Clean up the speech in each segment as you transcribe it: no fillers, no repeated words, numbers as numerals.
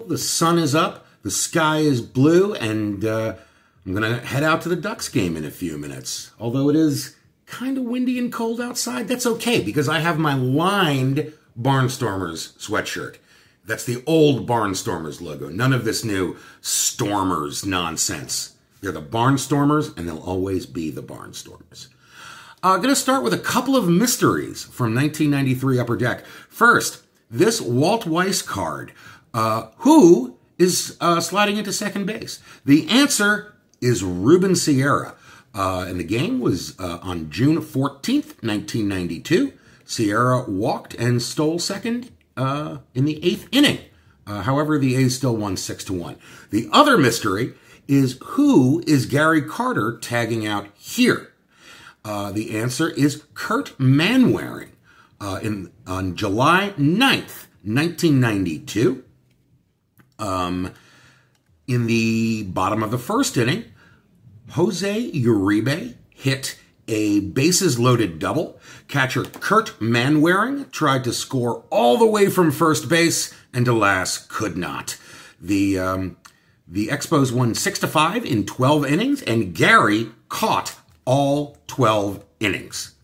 The sun is up, the sky is blue, and I'm going to head out to the Ducks game in a few minutes. Although it is kind of windy and cold outside, that's okay because I have my lined Barnstormers sweatshirt. That's the old Barnstormers logo. None of this new Stormers nonsense. They're the Barnstormers, and they'll always be the Barnstormers. I'm going to start with a couple of mysteries from 1993 Upper Deck. First, this Walt Weiss card. Who is sliding into second base? The answer is Ruben Sierra. And the game was on June 14th, 1992. Sierra walked and stole second in the 8th inning. However, the A's still won 6-1. The other mystery is who is Gary Carter tagging out here? The answer is Kurt Manwaring. On July 9th, 1992, in the bottom of the first inning, Jose Uribe hit a bases-loaded double. Catcher Kurt Manwaring tried to score all the way from first base, and alas, could not. The Expos won 6-5 in 12 innings, and Gary caught all 12 innings.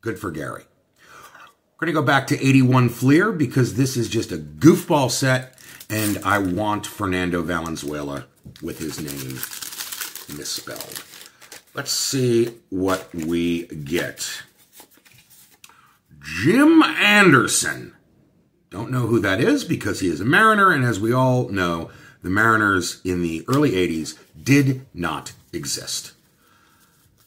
Good for Gary. We're going to go back to 81 Fleer because this is just a goofball set, and I want Fernando Valenzuela with his name misspelled. Let's see what we get. Jim Anderson. Don't know who that is because he is a Mariner, and as we all know, the Mariners in the early 80s did not exist.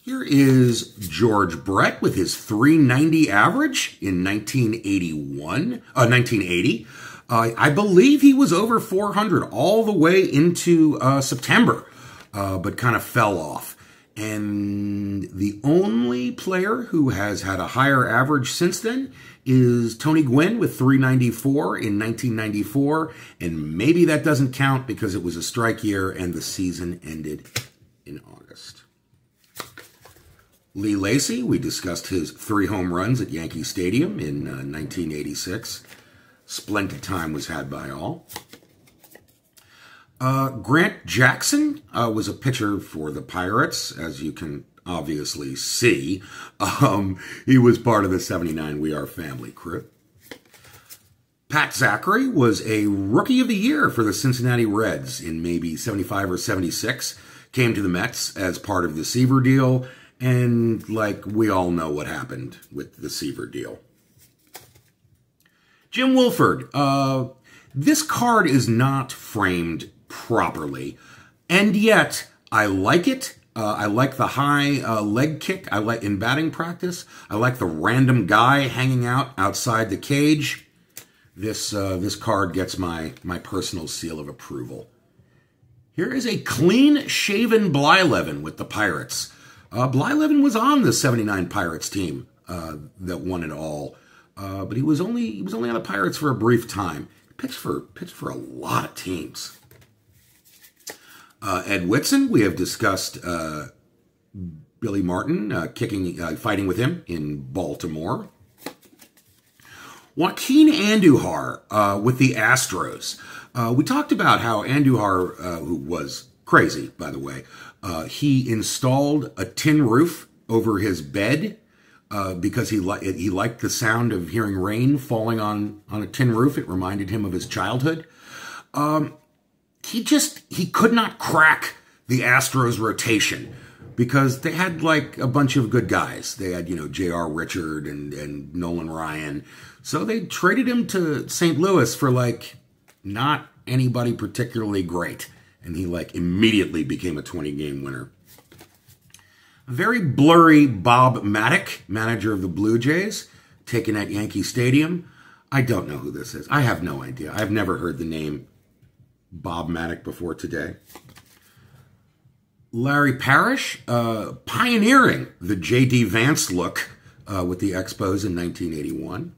Here is George Brett with his .390 average in 1980. I believe he was over 400 all the way into September, but kind of fell off. And the only player who has had a higher average since then is Tony Gwynn with .394 in 1994. And maybe that doesn't count because it was a strike year and the season ended in August. Lee Lacy, we discussed his 3 home runs at Yankee Stadium in 1986. Splendid time was had by all. Grant Jackson was a pitcher for the Pirates, as you can obviously see. He was part of the 79 We Are Family crew. Pat Zachary was a Rookie of the Year for the Cincinnati Reds in maybe 75 or 76. Came to the Mets as part of the Seaver deal. And, like, we all know what happened with the Seaver deal. Jim Wolford. This card is not framed properly, and yet I like it. I like the high leg kick. I like in batting practice. I like the random guy hanging out outside the cage. This card gets my personal seal of approval. Here is a clean-shaven Blyleven with the Pirates. Blyleven was on the 79 Pirates team that won it all, but he was only on the Pirates for a brief time. Pitched for a lot of teams. Ed Whitson, we have discussed Billy Martin fighting with him in Baltimore. Joaquin Andujar with the Astros. We talked about how Andujar, who was crazy, by the way, he installed a tin roof over his bed because he liked the sound of hearing rain falling on a tin roof. It reminded him of his childhood. He could not crack the Astros rotation because they had like a bunch of good guys. They had, J.R. Richard and Nolan Ryan. So they traded him to St. Louis for like not anybody particularly great. And he like immediately became a 20-game winner. A very blurry Bob Maddock, manager of the Blue Jays, taken at Yankee Stadium. I don't know who this is. I have no idea. I've never heard the name Bob Maddock before today. Larry Parrish, pioneering the J.D. Vance look with the Expos in 1981.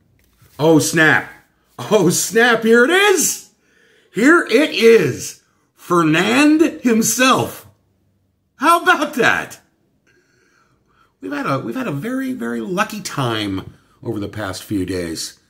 Oh, snap. Oh, snap. Here it is. Here it is. Fernando himself. How about that? We've had a very, very lucky time over the past few days.